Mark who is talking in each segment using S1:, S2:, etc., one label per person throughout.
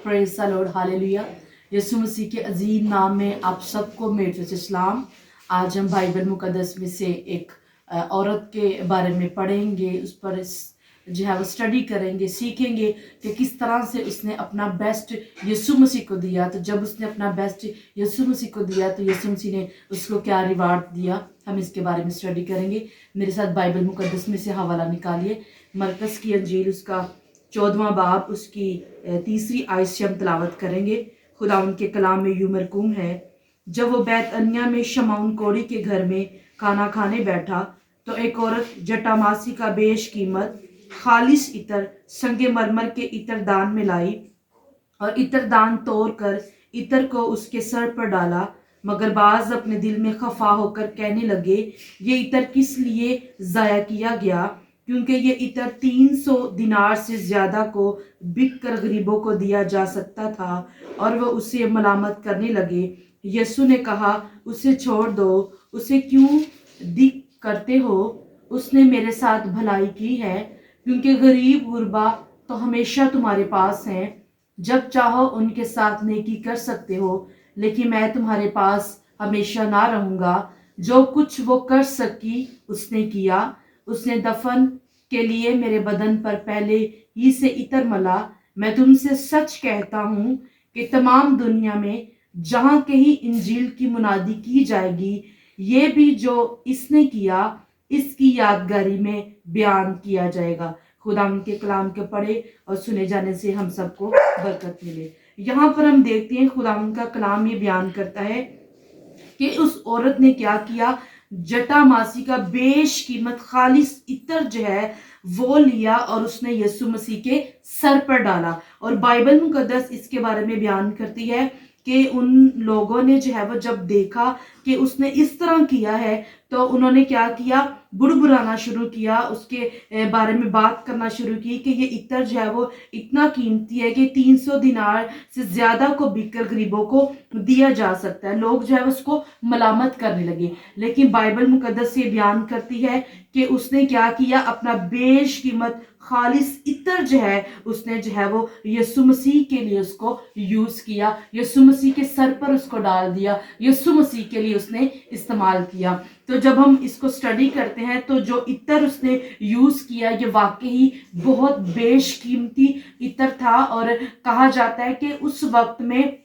S1: Praise the Lord, hallelujah. यीशु मसीह के अजीम नाम में आप सबको मेरी तरफ से सलाम। आज हम बाइबल मुकद्दस में से एक औरत के बारे में पढ़ेंगे, उस पर जो है वो स्टडी करेंगे, सीखेंगे कि किस तरह से उसने अपना बेस्ट यीशु मसीह को दिया। तो जब उसने अपना बेस्ट यीशु मसीह को दिया तो यीशु मसीह ने उसको क्या रिवार्ड दिया, हम इसके बारे में स्टडी करेंगे। मेरे साथ बाइबल मुकद्दस में से हवाला निकालिए। मरकस की अंजील उसका 14वां बाब उसकी 3री आयत से हम तलावत करेंगे। खुदा उनके कलाम में यूं मरकूम है, जब वो बैत अन्या में शमौन कोड़ी के घर में खाना खाने बैठा तो एक औरत जटामासी का बेशकीमत खालिस इतर संगे मरमर के इतर दान में लाई और इतर दान तोड़ कर इतर को उसके सर पर डाला। मगर बाज अपने दिल में खफा होकर कहने लगे, ये इतर किस लिए जाया किया गया, क्योंकि ये इतर 300 दिनार से ज्यादा को बिक कर गरीबों को दिया जा सकता था। और वह उसे मलामत करने लगे। यीशु ने कहा, उसे छोड़ दो, उसे क्यों दिक करते हो? उसने मेरे साथ भलाई की है, क्योंकि गरीब गुरबा तो हमेशा तुम्हारे पास हैं, जब चाहो उनके साथ नेकी कर सकते हो, लेकिन मैं तुम्हारे पास हमेशा ना रहूंगा। जो कुछ वो कर सकी उसने किया। उसने दफन के लिए मेरे बदन पर पहले ही से इतर मला। मैं तुमसे सच कहता हूँ कि तमाम दुनिया में जहाँ कहीं इंजील की मुनादी की जाएगी, ये भी जो इसने किया इसकी यादगारी में बयान किया जाएगा। खुदा उनके कलाम के पढ़े और सुने जाने से हम सबको बरकत मिले। यहाँ पर हम देखते हैं खुदा उनका कलाम ये बयान करता है कि उस औरत ने क्या किया, जटामासी का बेशकीमत खालिस इतर जो है वो लिया और उसने यीशु मसीह के सर पर डाला। और बाइबल मुकद्दस इसके बारे में बयान करती है कि उन लोगों ने जो है वो जब देखा कि उसने इस तरह किया है तो उन्होंने क्या किया, बुड़बुड़ाना शुरू किया, उसके बारे में बात करना शुरू की कि ये इत्र जो है वो इतना कीमती है कि 300 दिनार से ज्यादा को बिककर गरीबों को दिया जा सकता है। लोग जो है उसको मलामत करने लगे। लेकिन बाइबल मुकद्दस ये बयान करती है कि उसने क्या किया, अपना बेशकीमत खालिस इत्र जो है उसने जो है वो यीशु मसीह के लिए उसको यूज किया, यीशु मसीह के सर पर उसको डाल दिया, यीशु मसीह के लिए उसने इस्तेमाल किया। तो जब हम इसको स्टडी करते हैं तो जो इत्र उसने यूज किया ये वाकई बहुत बेशकीमती इत्र था। और कहा जाता है कि उस वक्त में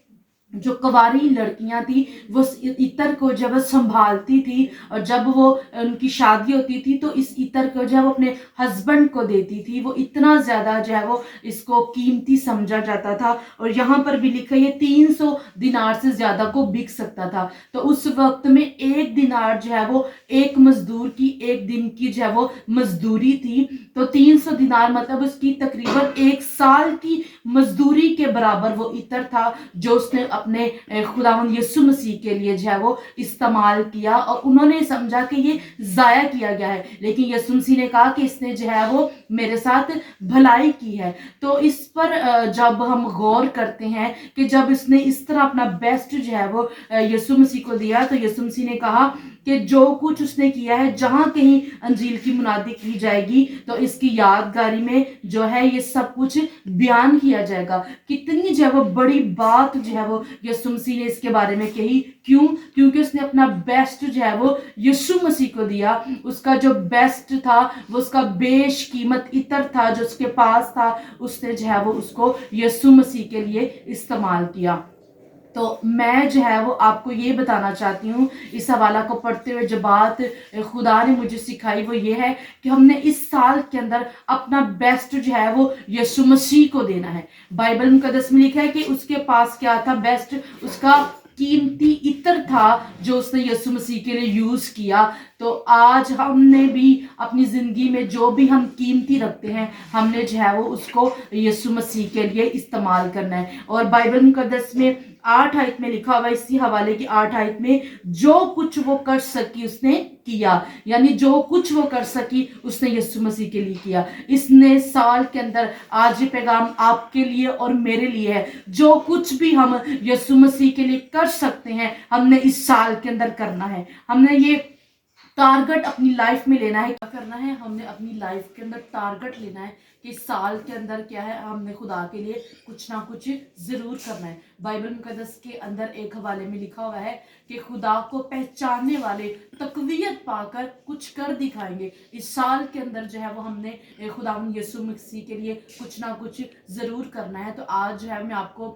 S1: जो कुंवारी लड़कियां थी वो इत्र को जब संभालती थी और जब वो उनकी शादी होती थी तो इस इत्र को जब अपने हस्बैंड को देती थी, वो इतना ज्यादा जो है वो इसको कीमती समझा जाता था। और यहाँ पर भी लिखा है 300 दिनार से ज्यादा को बिक सकता था। तो उस वक्त में एक दिनार जो है वो एक मजदूर की एक दिन की जो है वो मजदूरी थी। तो 300 दिनार मतलब उसकी तकरीबन 1 साल की मजदूरी के बराबर वो इत्र था जो उसने अपने खुदावंद यीशु मसीह के लिए जो है वो इस्तेमाल किया। और उन्होंने समझा कि ये जाया किया गया है, लेकिन यीशु मसीह ने कहा कि इसने जो है वो मेरे साथ भलाई की है। तो इस पर जब हम गौर करते हैं कि जब इसने इस तरह अपना बेस्ट जो है वो यीशु मसीह को दिया तो यीशु मसीह ने कहा कि जो कुछ उसने किया है, जहां कहीं अंजील की मुनादी की जाएगी तो इसकी यादगारी में जो है ये सब कुछ बयान किया जाएगा। कितनी जो है वो बड़ी बात जो है वो यीशु मसीह ने इसके बारे में कही। क्यों? क्योंकि उसने अपना बेस्ट जो है वो यीशु मसीह को दिया। उसका जो बेस्ट था वो उसका बेशकीमत इत्र था जो उसके पास था, उसने जो है वो उसको यीशु मसीह के लिए इस्तेमाल किया। तो मैं जो है वो आपको ये बताना चाहती हूँ, इस हवाला को पढ़ते हुए जो बात खुदा ने मुझे सिखाई वो ये है कि हमने इस साल के अंदर अपना बेस्ट जो है वो यीशु मसीह को देना है। बाइबल मुकद्दस में लिखा है कि उसके पास क्या था, बेस्ट उसका कीमती इत्र था जो उसने यीशु मसीह के लिए यूज किया। तो आज हमने भी अपनी जिंदगी में जो भी हम कीमती रखते हैं हमने जो है वो उसको यीशु मसीह के लिए इस्तेमाल करना है। और बाइबल मुकद्दस में 8 आयत में लिखा हुआ, इसी हवाले की 8 आयत में, जो कुछ वो कर सकी उसने किया, यानी जो कुछ वो कर सकी उसने यीशु मसीह के लिए किया। इसने साल के अंदर आज ये पैगाम आपके लिए और मेरे लिए है। जो कुछ भी हम यीशु मसीह के लिए कर सकते हैं हमने इस साल के अंदर करना है। हमने ये टारगेट अपनी लाइफ में लेना है। क्या करना है? हमने अपनी लाइफ के अंदर टारगेट लेना है کہ इस साल के अंदर क्या है, हमने खुदा के लिए कुछ ना कुछ ज़रूर करना है। बाइबल मुकद्दस के अंदर एक हवाले में लिखा हुआ है कि खुदा को पहचानने वाले तकवीयत पाकर कुछ कर दिखाएंगे। इस साल के अंदर जो है वो हमने खुदावंद यीशु मसीह के लिए कुछ ना कुछ ज़रूर करना है। तो आज जो है मैं आपको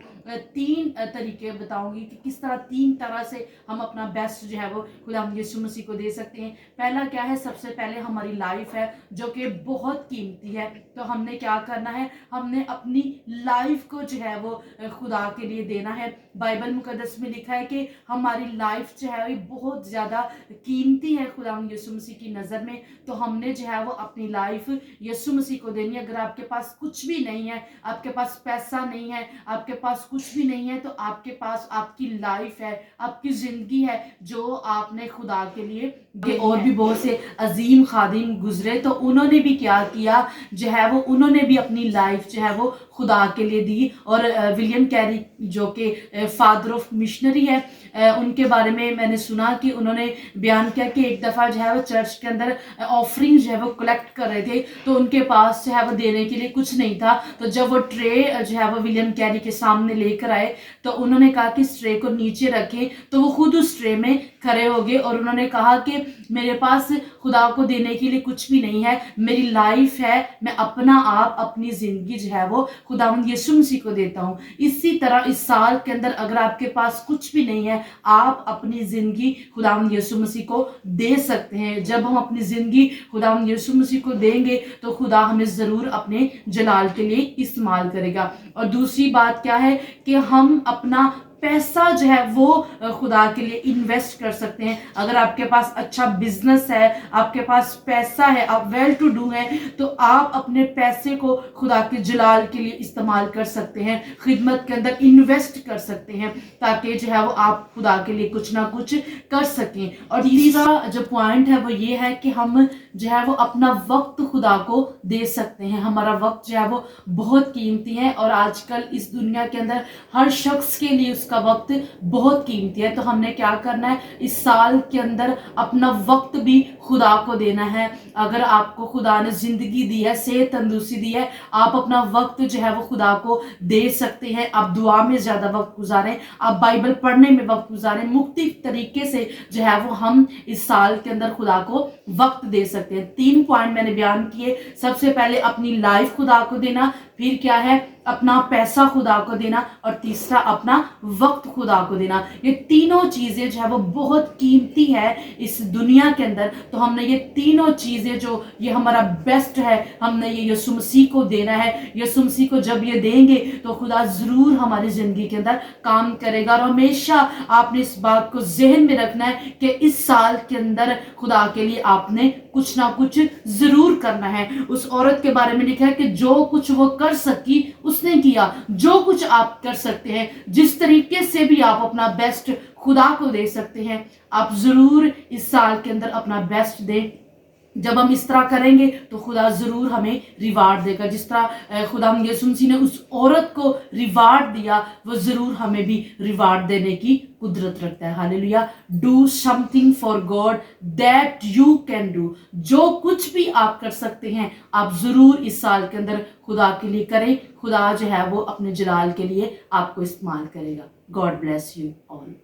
S1: 3 तरीके बताऊंगी कि किस तरह 3 तरह से हम अपना बेस्ट जो है वो खुदावंद यीशु मसीह को दे सकते हैं। पहला क्या है, सबसे पहले हमारी लाइफ है जो कि बहुत कीमती है। तो हमने क्या करना है, हमने अपनी लाइफ को जो है वो खुदा के लिए देना है। बाइबल मुकद्दस में लिखा है कि हमारी लाइफ जो है वो बहुत ज़्यादा कीमती है खुदावंद यीशु मसीह की नज़र में। तो हमने जो है वो अपनी लाइफ यीशु मसीह को देनी है। अगर आपके पास कुछ भी नहीं है, आपके पास पैसा नहीं है, आपके पास कुछ भी नहीं है, तो आपके पास आपकी लाइफ है, आपकी ज़िंदगी है जो आपने खुदा के लिए दी। और भी बहुत से अजीम खादिम गुजरे, तो उन्होंने भी क्या किया जो है वो, उन्होंने भी अपनी लाइफ जो है वो खुदा के लिए दी। और विलियम कैरी जो कि फादर ऑफ मिशनरी है, उनके बारे में मैंने सुना कि उन्होंने बयान किया कि एक दफ़ा जो है वो चर्च के अंदर ऑफरिंग जो है वो कलेक्ट कर रहे थे, तो उनके पास जो है वो देने के लिए कुछ नहीं था। तो जब वो ट्रे जो है वो विलियम कैरी के सामने लेकर आए, तो उन्होंने कहा कि इस ट्रे को नीचे रखें। तो वो खुद उस ट्रे में खड़े हो गए और उन्होंने कहा कि मेरे पास खुदा को देने के लिए कुछ भी नहीं है, मेरी लाइफ है, मैं अपना आप, अपनी ज़िंदगी जो है वो खुदावंद यीशु मसीह को देता हूँ। इसी तरह इस साल के अंदर अगर आपके पास कुछ भी नहीं है, आप अपनी ज़िंदगी खुदावंद यीशु मसीह को दे सकते हैं। जब हम अपनी ज़िंदगी खुदावंद यीशु मसीह को देंगे तो खुदा हमें ज़रूर अपने जलाल के लिए इस्तेमाल करेगा। और दूसरी बात क्या है कि हम अपना पैसा जो है वो खुदा के लिए इन्वेस्ट कर सकते हैं। अगर आपके पास अच्छा बिजनेस है, आपके पास पैसा है, आप वेल टू डू हैं, तो आप अपने पैसे को खुदा के जलाल के लिए इस्तेमाल कर सकते हैं, खिदमत के अंदर इन्वेस्ट कर सकते हैं, ताकि जो है वो आप खुदा के लिए कुछ ना कुछ कर सकें। और तीसरा जो पॉइंट है वो ये है कि हम जो है वो अपना वक्त खुदा को दे सकते हैं। हमारा वक्त जो है वो बहुत कीमती है और आजकल इस दुनिया के अंदर हर शख्स के लिए उसका वक्त बहुत कीमती है। तो हमने क्या करना है, इस साल के अंदर अपना वक्त भी खुदा को देना है। अगर आपको खुदा ने जिंदगी दी है, सेहत तंदुरुस्ती दी है, आप अपना वक्त जो है वो खुदा को दे सकते हैं। आप दुआ में ज़्यादा वक्त गुजारें, आप बाइबल पढ़ने में वक्त गुजारें, मुख्तलिफ तरीके से जो है वो हम इस साल के अंदर खुदा को वक्त दे सकते हैं। 3 पॉइंट मैंने बयान किए। सबसे पहले अपनी लाइफ खुदा को देना, फिर क्या है अपना पैसा खुदा को देना, और तीसरा अपना वक्त खुदा को देना। ये तीनों चीज़ें जो है वो बहुत कीमती है इस दुनिया के अंदर। तो हमने ये तीनों चीज़ें जो ये हमारा बेस्ट है, हमने ये यीशु मसीह को देना है। यीशु मसीह को जब ये देंगे तो खुदा ज़रूर हमारी ज़िंदगी के अंदर काम करेगा। और हमेशा आपने इस बात को जहन में रखना है कि इस साल के अंदर खुदा के लिए आपने कुछ ना कुछ ज़रूर करना है। उस औरत के बारे में लिखा है कि जो कुछ वो कर सकी उसने किया। जो कुछ आप कर सकते हैं, जिस तरीके से भी आप अपना बेस्ट खुदा को दे सकते हैं, आप ज़रूर इस साल के अंदर अपना बेस्ट दें। जब हम इस तरह करेंगे तो खुदा ज़रूर हमें रिवार्ड देगा। जिस तरह खुदा यीशु मसीह ने उस औरत को रिवार्ड दिया, वो ज़रूर हमें भी रिवार्ड देने की कुदरत रखता है। Hallelujah. Do something for God that you can do. जो कुछ भी आप कर सकते हैं, आप ज़रूर इस साल के अंदर खुदा के लिए करें। खुदा जो है वो अपने जलाल के लिए आपको इस्तेमाल करेगा। God bless you all.